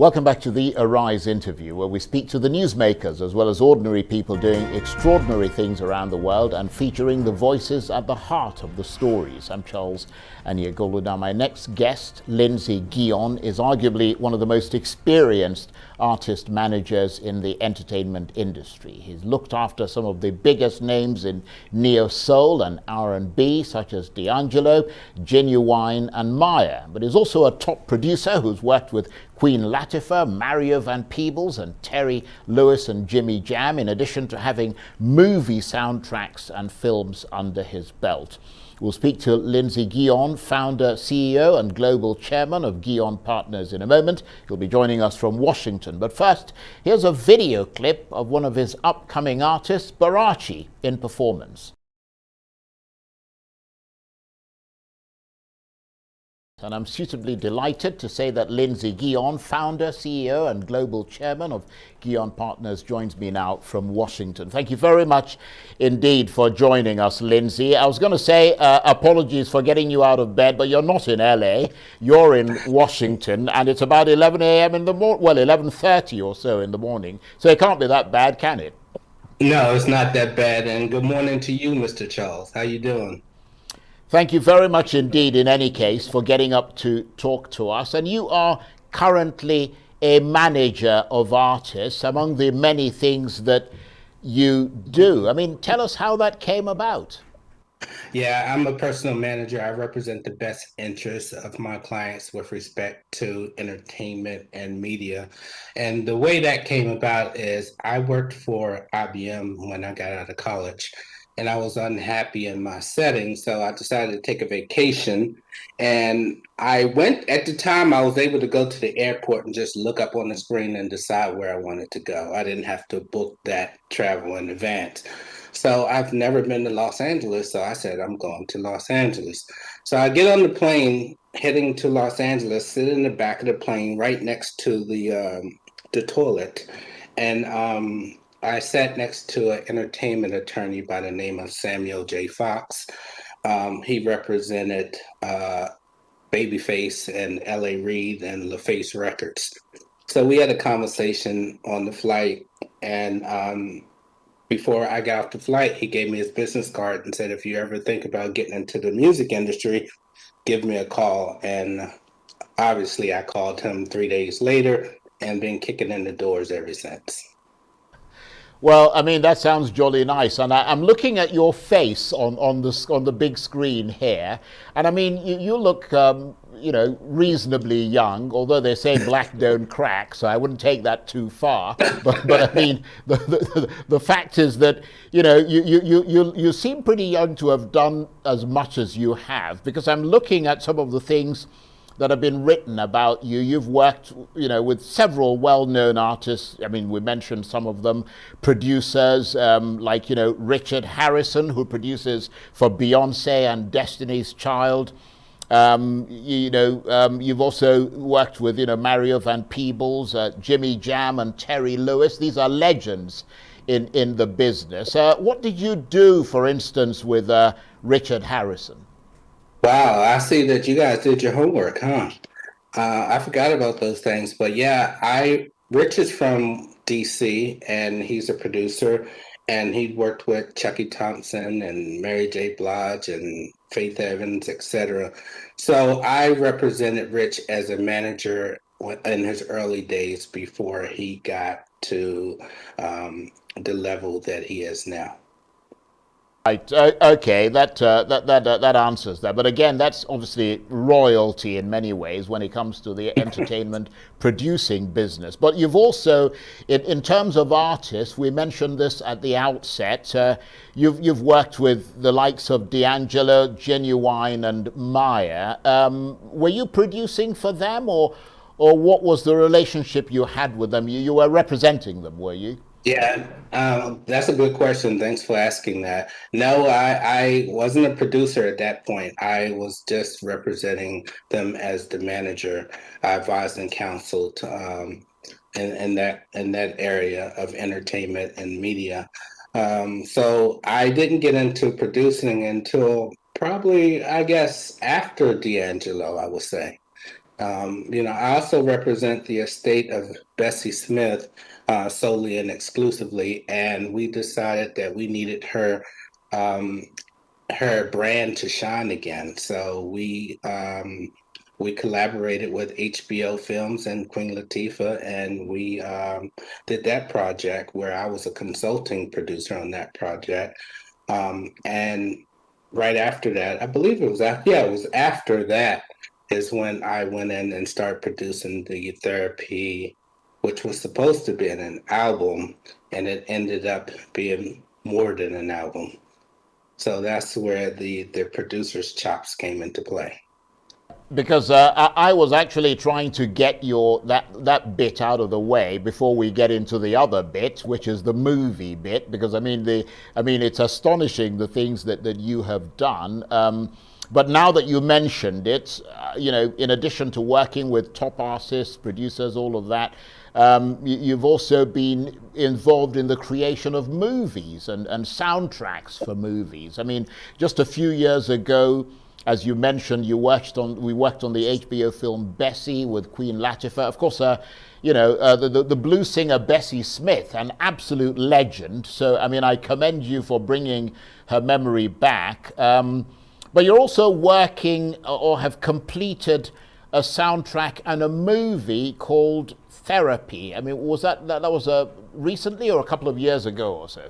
Welcome back to the Arise interview, where we speak to the newsmakers as well as ordinary people doing extraordinary things around the world and featuring the voices at the heart of the stories. I'm Charles Aniagolu. Now, my next guest, Lindsay Guion, is arguably one of the most experienced artist managers in the entertainment industry. He's looked after some of the biggest names in neo-soul and R&B, such as D'Angelo, Guion, and Maya. But he's also a top producer who's worked with Queen Latifah, Mario Van Peebles, and Terry Lewis and Jimmy Jam, in addition to having movie soundtracks and films under his belt. We'll speak to Lindsay Guion, founder, CEO, and global chairman of Guion Partners in a moment. He'll be joining us from Washington. But first, here's a video clip of one of his upcoming artists, Barachi, in performance. And I'm suitably delighted to say that Lindsay Guion, founder, CEO, and global chairman of Guion Partners, joins me now from Washington. Thank you very much indeed for joining us, Lindsay. I was going to say apologies for getting you out of bed, but you're not in LA. You're in Washington, and it's about 11 a.m. in the morning, well, 11:30 or so in the morning. So it can't be that bad, can it? No, it's not that bad. And good morning to you, Mr. Charles. How you doing? Thank you very much indeed, in any case, for getting up to talk to us. And you are currently a manager of artists, among the many things that you do. I mean, tell us how that came about. Yeah, I'm a personal manager. I represent the best interests of my clients with respect to entertainment and media. And the way that came about is I worked for IBM when I got out of college, and I was unhappy in my setting. So I decided to take a vacation. And I went, at the time, I was able to go to the airport and just look up on the screen and decide where I wanted to go. I didn't have to book that travel in advance. So I've never been to Los Angeles. So I said, I'm going to Los Angeles. So I get on the plane heading to Los Angeles, sit in the back of the plane right next to the toilet. And I sat next to an entertainment attorney by the name of Samuel J. Fox. He represented Babyface and L.A. Reid and LaFace Records. So we had a conversation on the flight, and before I got off the flight, he gave me his business card and said, if you ever think about getting into the music industry, give me a call. And obviously, I called him 3 days later and been kicking in the doors ever since. Well, I mean, that sounds jolly nice. And I'm looking at your face on the big screen here. And I mean, you look, reasonably young, although they say black don't crack, so I wouldn't take that too far. But I mean, the fact is that, you seem pretty young to have done as much as you have, because I'm looking at some of the things that have been written about you. You've worked, with several well-known artists. I mean, we mentioned some of them, producers like, Richard Harrison, who produces for Beyonce and Destiny's Child. You've also worked with, Mario Van Peebles, Jimmy Jam, and Terry Lewis. These are legends in the business. What did you do, for instance, with Richard Harrison? Wow, I see that you guys did your homework, huh? I forgot about those things, but yeah, Rich is from DC and he's a producer, and he worked with Chucky Thompson and Mary J. Blige and Faith Evans, etc. So I represented Rich as a manager in his early days before he got to the level that he is now. Right. Okay. That answers that. But again, that's obviously royalty in many ways when it comes to the entertainment producing business. But you've also, in terms of artists, we mentioned this at the outset. You've worked with the likes of D'Angelo, Guion, and Maya. Were you producing for them, or what was the relationship you had with them? You were representing them, were you? Yeah, that's a good question. Thanks for asking that. No, I wasn't a producer at that point. I was just representing them as the manager. I advised and counseled in that area of entertainment and media. So I didn't get into producing until probably, I guess, after D'Angelo, I would say. I also represent the estate of Bessie Smith solely and exclusively, and we decided that we needed um, her brand to shine again. So we collaborated with HBO Films and Queen Latifah, and we did that project where I was a consulting producer on that project. And right after that, I believe it was after, yeah, it was after that is when I went in and started producing the therapy, which was supposed to be an album, and it ended up being more than an album. So that's where the producer's chops came into play. Because I was actually trying to get your that bit out of the way before we get into the other bit, which is the movie bit. Because I mean, it's astonishing the things that you have done. But now that you mentioned it, in addition to working with top artists, producers, all of that, you've also been involved in the creation of movies and soundtracks for movies. I mean, just a few years ago, as you mentioned, we worked on the HBO film Bessie with Queen Latifah. Of course, the blues singer Bessie Smith, an absolute legend. So, I mean, I commend you for bringing her memory back. But you're also working or have completed a soundtrack and a movie called Therapy. I mean, was that was recently or a couple of years ago or so?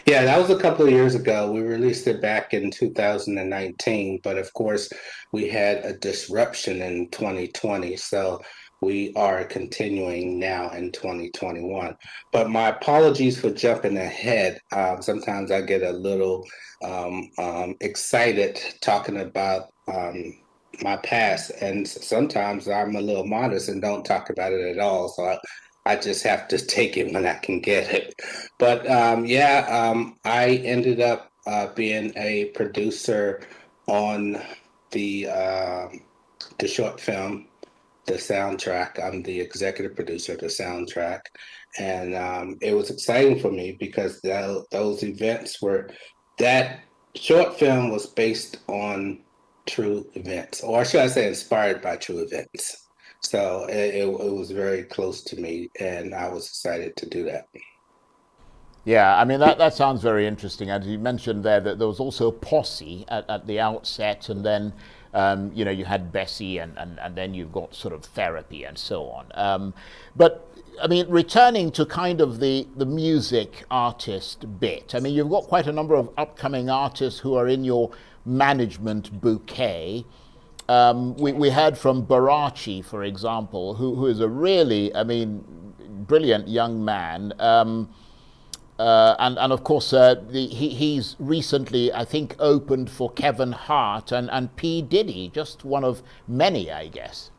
Yeah, that was a couple of years ago. We released it back in 2019, but of course, we had a disruption in 2020. So we are continuing now in 2021. But my apologies for jumping ahead. Sometimes I get a little excited talking about my past, and sometimes I'm a little modest and don't talk about it at all. So I just have to take it when I can get it. But yeah, I ended up being a producer on the uh, the short film, the soundtrack. I'm the executive producer of the soundtrack, and it was exciting for me because those events were that short film was based on true events, or should I say, inspired by true events. So it was very close to me, and I was excited to do that. Yeah, I mean that sounds very interesting. As you mentioned there, that there was also Posse at the outset, and then you had Bessie, and then you've got sort of Therapy and so on. But I mean, returning to kind of the music artist bit. I mean, you've got quite a number of upcoming artists who are in your management bouquet. We heard from Barachi, for example, who is a really, I mean, brilliant young man. And of course, he's recently, I think, opened for Kevin Hart and P. Diddy, just one of many, I guess.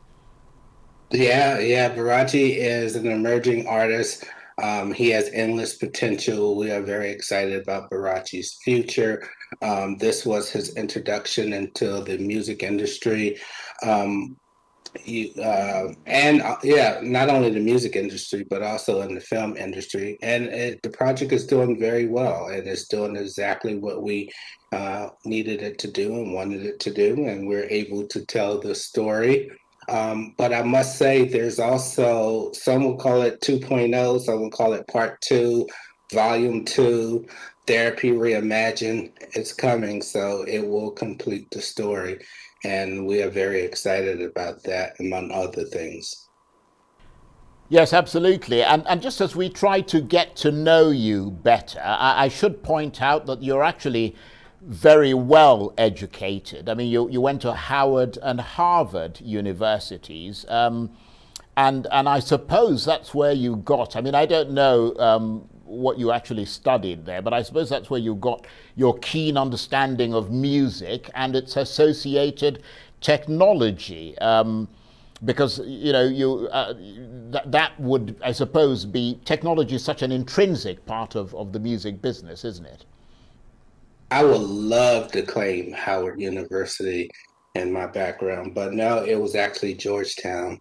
Yeah. Barachi is an emerging artist. He has endless potential. We are very excited about Barachi's future. This was his introduction into the music industry. Um, yeah, not only the music industry, but also in the film industry. And the project is doing very well, and it's doing exactly what we needed it to do and wanted it to do. And we're able to tell the story. But I must say, there's also, some will call it 2.0, some will call it part two, volume two, therapy reimagined. It's coming, so it will complete the story. And we are very excited about that, among other things. Yes, absolutely. And just as we try to get to know you better, I should point out that you're actually very well educated. I mean, you went to Howard and Harvard universities. And I suppose that's where you got, I mean, I don't know what you actually studied there, but I suppose that's where you got your keen understanding of music and its associated technology. Because that would, I suppose, be technology is such an intrinsic part of the music business, isn't it? I would love to claim Howard University in my background, but no, it was actually Georgetown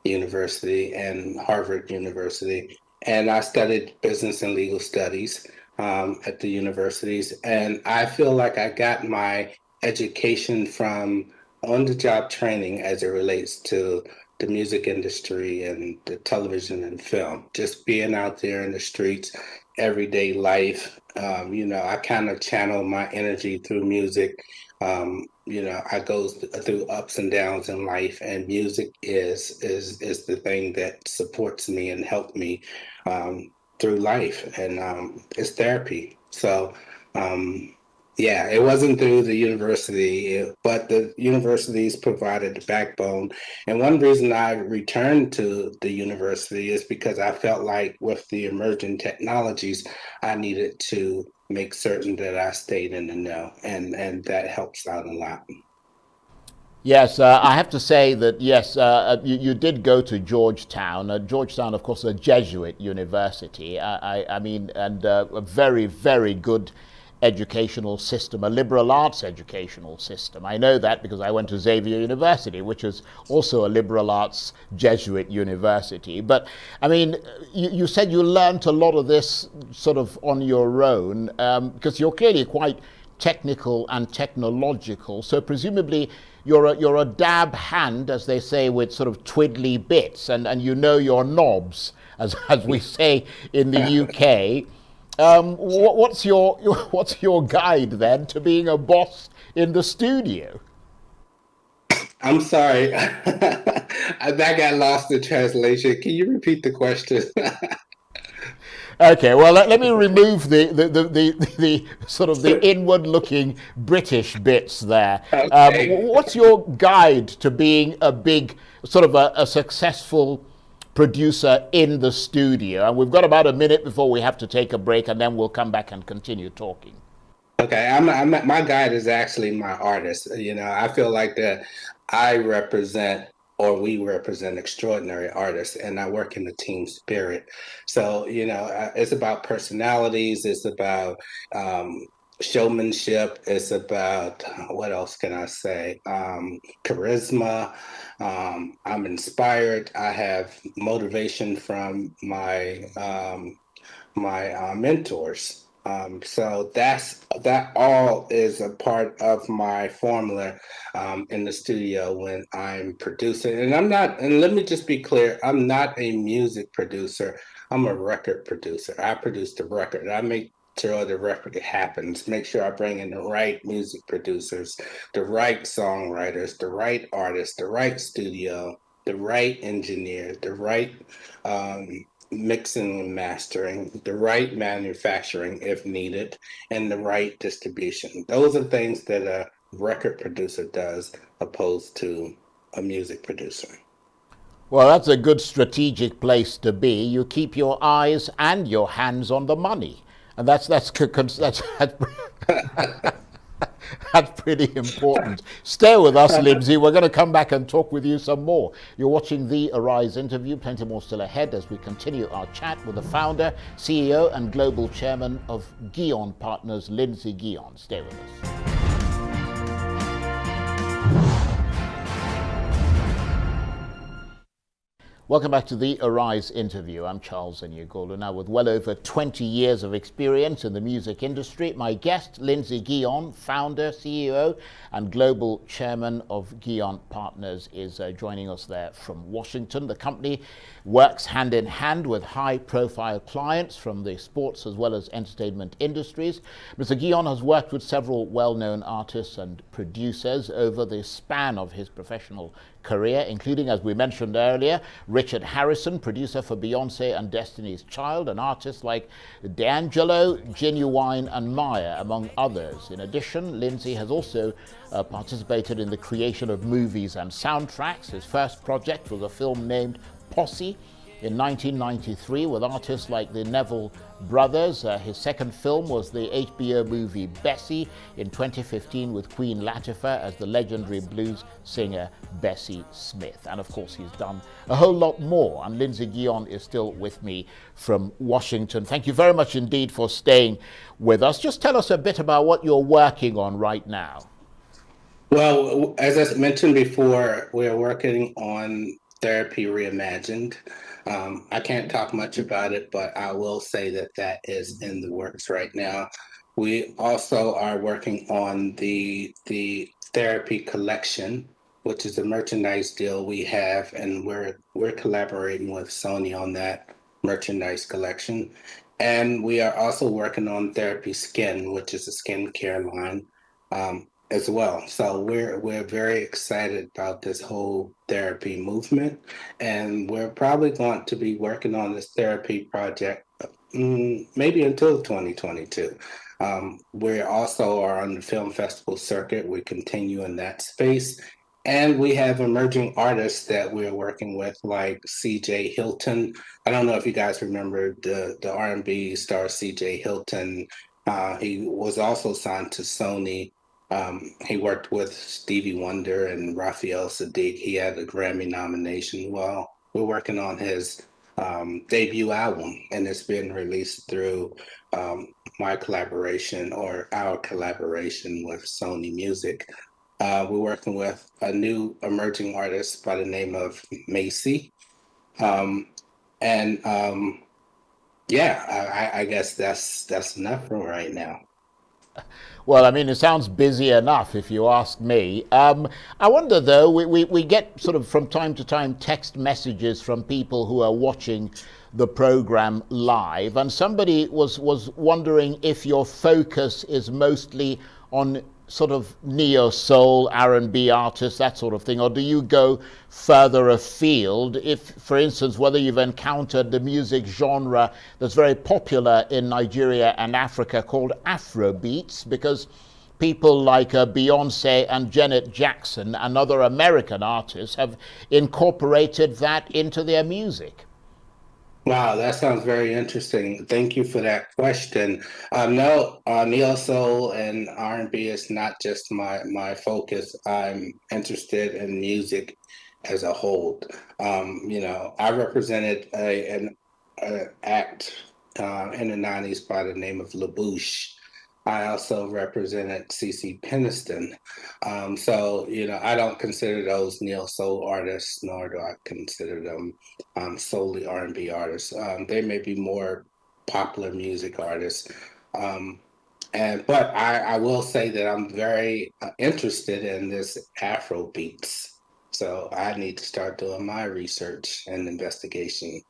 University and Harvard University. And I studied business and legal studies at the universities. And I feel like I got my education from on-the-job training as it relates to the music industry and the television and film. Just being out there in the streets, everyday life. I kind of channel my energy through music. I go through ups and downs in life, and music is the thing that supports me and helped me through life, and it's therapy. So. Yeah, it wasn't through the university, but the universities provided the backbone. And one reason I returned to the university is because I felt like with the emerging technologies, I needed to make certain that I stayed in the know, and that helps out a lot. Yes, I have to say that yes, you did go to Georgetown. Georgetown, of course, a Jesuit university. I mean, and a very, very good educational system, a liberal arts educational system. I know that because I went to Xavier University, which is also a liberal arts Jesuit university. But I mean, you said you learned a lot of this sort of on your own because you're clearly quite technical and technological. So presumably you're a dab hand, as they say, with sort of twiddly bits, and you know your knobs, as we say in the UK. What's your guide then to being a boss in the studio? I'm sorry, that got lost in translation. Can you repeat the question? Okay, well let me remove the sort of the inward looking British bits there. Okay. What's your guide to being a big sort of a successful producer in the studio? And we've got about a minute before we have to take a break, and then we'll come back and continue talking. Okay, my guide is actually my artist. I feel like that I represent or we represent extraordinary artists, and I work in the team spirit. So, it's about personalities, it's about showmanship, it's about what else can I say? Charisma. I'm inspired. I have motivation from my mentors. So that all is a part of my formula in the studio when I'm producing. And I'm not, and let me just be clear, I'm not a music producer. I'm a record producer. I produce the record. I make sure the record happens, make sure I bring in the right music producers, the right songwriters, the right artists, the right studio, the right engineer, the right um, mixing and mastering, the right manufacturing if needed, and the right distribution. Those are things that a record producer does opposed to a music producer. Well, that's a good strategic place to be. You keep your eyes and your hands on the money, and that's pretty important. Stay with us, Lindsay. We're going to come back and talk with you some more. You're watching the Arise interview. Plenty more still ahead as we continue our chat with the founder, CEO, and global chairman of Guion Partners, Lindsay Guion. Stay with us. Welcome back to the Arise interview. I'm Charles Aniagolu. Now, with well over 20 years of experience in the music industry, my guest, Lindsay Guion, founder, CEO, and global chairman of Guion Partners, is joining us there from Washington. The company works hand in hand with high-profile clients from the sports as well as entertainment industries. Mr. Guion has worked with several well-known artists and producers over the span of his professional career, including, as we mentioned earlier, Richard Harrison, producer for Beyonce and Destiny's Child, and artists like D'Angelo, Guion, and Maya, among others. In addition, Lindsay has also participated in the creation of movies and soundtracks. His first project was a film named Posse in 1993 with artists like the Neville Brothers. His second film was the HBO movie Bessie in 2015 with Queen Latifah as the legendary blues singer Bessie Smith. And of course, he's done a whole lot more. And Lindsay Guion is still with me from Washington. Thank you very much indeed for staying with us. Just tell us a bit about what you're working on right now. Well, as I mentioned before, we're working on Therapy Reimagined. I can't talk much about it, but I will say that that is in the works right now. We also are working on the therapy collection, which is a merchandise deal we have, and we're collaborating with Sony on that merchandise collection. And we are also working on therapy skin, which is a skincare line, as well. So we're very excited about this whole therapy movement, and we're probably going to be working on this therapy project, maybe until 2022. We also are on the film festival circuit. We continue in that space. And we have emerging artists that we're working with, like CJ Hilton. I don't know if you guys remember the R&B star CJ Hilton. He was also signed to Sony. He worked with Stevie Wonder and Raphael Sadiq. He had a Grammy nomination. Well, we're working on his debut album, and it's been released through my collaboration or our collaboration with Sony Music. We're working with a new emerging artist by the name of Macy. Um, and yeah, I guess that's enough for right now. Well, I mean, it sounds busy enough, if you ask me. I wonder, though, we get sort of from time to time text messages from people who are watching the program live, and somebody was wondering if your focus is mostly on sort of neo soul, R&B artists, that sort of thing, or do you go further afield? If, for instance, whether you've encountered the music genre that's very popular in Nigeria and Africa called Afrobeats, because people like Beyonce and Janet Jackson and other American artists have incorporated that into their music. Wow, that sounds very interesting. Thank you for that question. No, neo soul and R&B is not just my focus. I'm interested in music as a whole. I represented an act in the '90s by the name of LaBouche. I also represented CC Peniston. I don't consider those neo soul artists, nor do I consider them solely R&B artists. They may be more popular music artists. But I will say that I'm very interested in this Afro beats. So I need to start doing my research and investigation.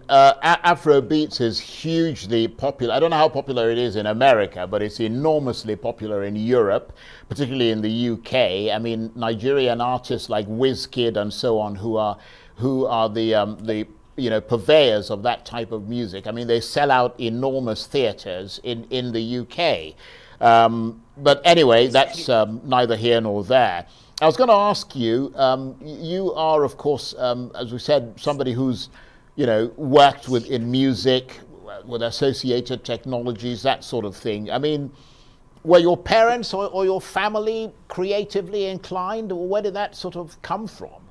Afrobeats is hugely popular. I don't know how popular it is in America, but it's enormously popular in Europe, particularly in the UK. I mean, Nigerian artists like Wizkid and so on, who are the purveyors of that type of music. I mean, they sell out enormous theatres in the UK. But anyway, that's neither here nor there. I was going to ask you. You are, of course, as we said, somebody who's worked with in music, with associated technologies, that sort of thing. I mean, were your parents or your family creatively inclined, or where did that sort of come from?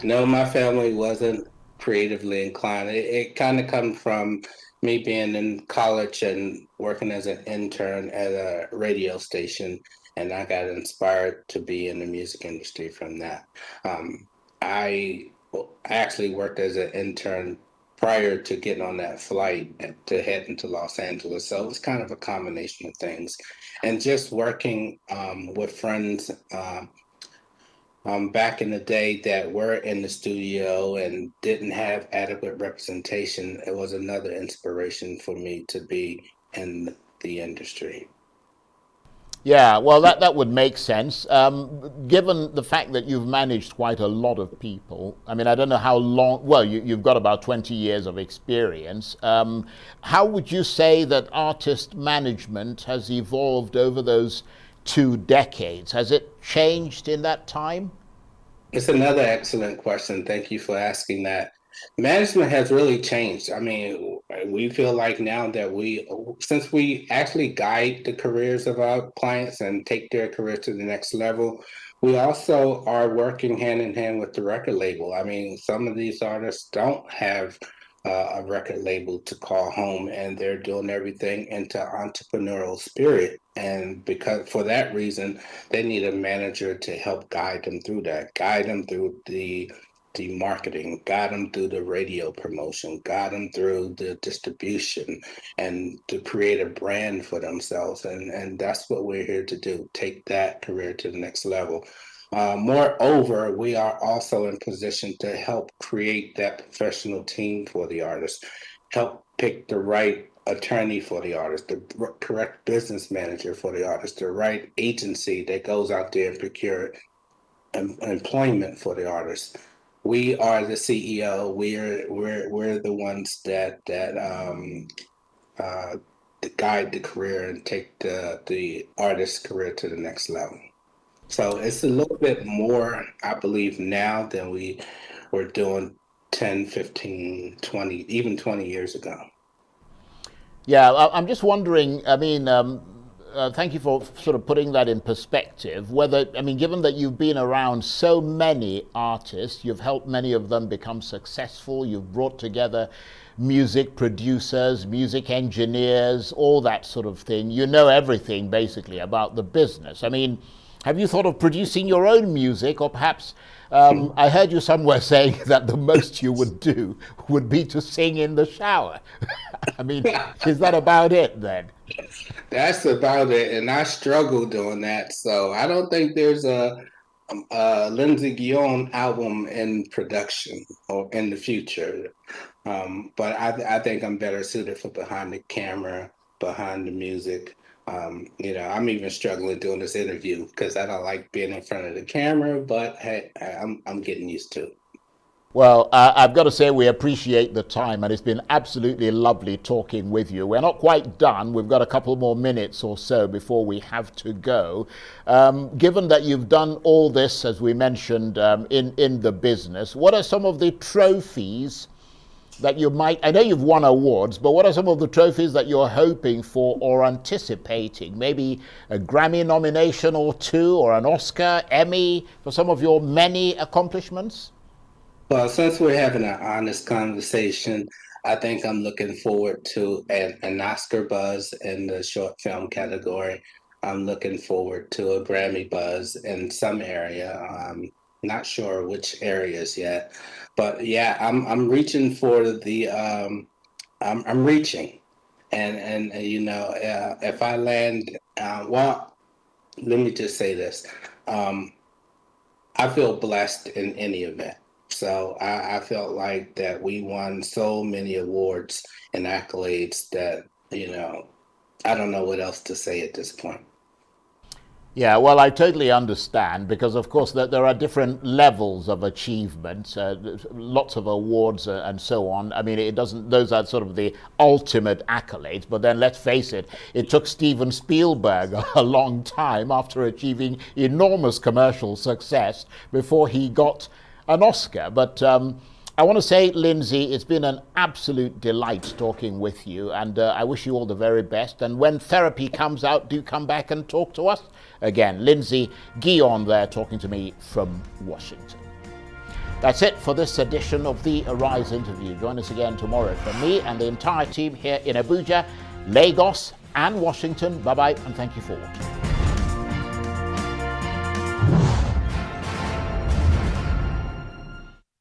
No, my family wasn't creatively inclined. It kind of comes from me being in college and working as an intern at a radio station, and I got inspired to be in the music industry from that. I actually worked as an intern prior to getting on that flight to head into Los Angeles. So it was kind of a combination of things. And just working with friends back in the day that were in the studio and didn't have adequate representation, it was another inspiration for me to be in the industry. Yeah, well, that would make sense. Given the fact that you've managed quite a lot of people, I mean, I don't know how long, well, you've got about 20 years of experience. How would you say that artist management has evolved over those 2 decades? Has it changed in that time? It's another excellent question. Thank you for asking that. Management has really changed. I mean, we feel like now that since we actually guide the careers of our clients and take their career to the next level, we also are working hand in hand with the record label. I mean, some of these artists don't have a record label to call home, and they're doing everything into entrepreneurial spirit. And because for that reason, they need a manager to help guide them through that, guide them through the the marketing, guide them through the radio promotion, guide them through the distribution, and to create a brand for themselves. And that's what we're here to do, take that career to the next level. Moreover, we are also in position to help create that professional team for the artist, help pick the right attorney for the artist, the correct business manager for the artist, the right agency that goes out there and procure employment for the artist. We are the CEO. We're the ones that guide the career and take the artist's career to the next level. So it's a little bit more, I believe, now than we were doing 10, 15, 20, even 20 years ago. Yeah, I'm just wondering, I mean, thank you for sort of putting that in perspective, whether, I mean, given that you've been around so many artists, you've helped many of them become successful, you've brought together music producers, music engineers, all that sort of thing. You know everything, basically, about the business. I mean, have you thought of producing your own music, or perhaps I heard you somewhere saying that the most you would do would be to sing in the shower. I mean, is that about it then? That's about it, and I struggle doing that. So I don't think there's a Lindsay Guion album in production or in the future. But I think I'm better suited for behind the camera, behind the music. I'm even struggling doing this interview because I don't like being in front of the camera, but hey, I'm getting used to it. Well, I've got to say we appreciate the time, and it's been absolutely lovely talking with you. We're not quite done. We've got a couple more minutes or so before we have to go. Given that you've done all this, as we mentioned, in the business, what are some of the trophies that you might, I know you've won awards, but what are some of the trophies that you're hoping for or anticipating? Maybe a Grammy nomination or two, or an Oscar, Emmy, for some of your many accomplishments? Well, since we're having an honest conversation, I think I'm looking forward to an Oscar buzz in the short film category. I'm looking forward to a Grammy buzz in some area. Not sure which areas yet, but yeah, I'm reaching for the I'm reaching, and if I land, well, let me just say this, I feel blessed in any event. So I felt like that we won so many awards and accolades that I don't know what else to say at this point. Yeah, well, I totally understand, because of course there are different levels of achievement, lots of awards and so on. I mean, it doesn't, those are sort of the ultimate accolades, but then let's face it, it took Steven Spielberg a long time after achieving enormous commercial success before he got an Oscar. But I want to say, Lindsay, it's been an absolute delight talking with you, and I wish you all the very best. And when Therapy comes out, do come back and talk to us again. Lindsay Guion there talking to me from Washington. That's it for this edition of the Arise interview. Join us again tomorrow from me and the entire team here in Abuja, Lagos and Washington. Bye-bye, and thank you for watching.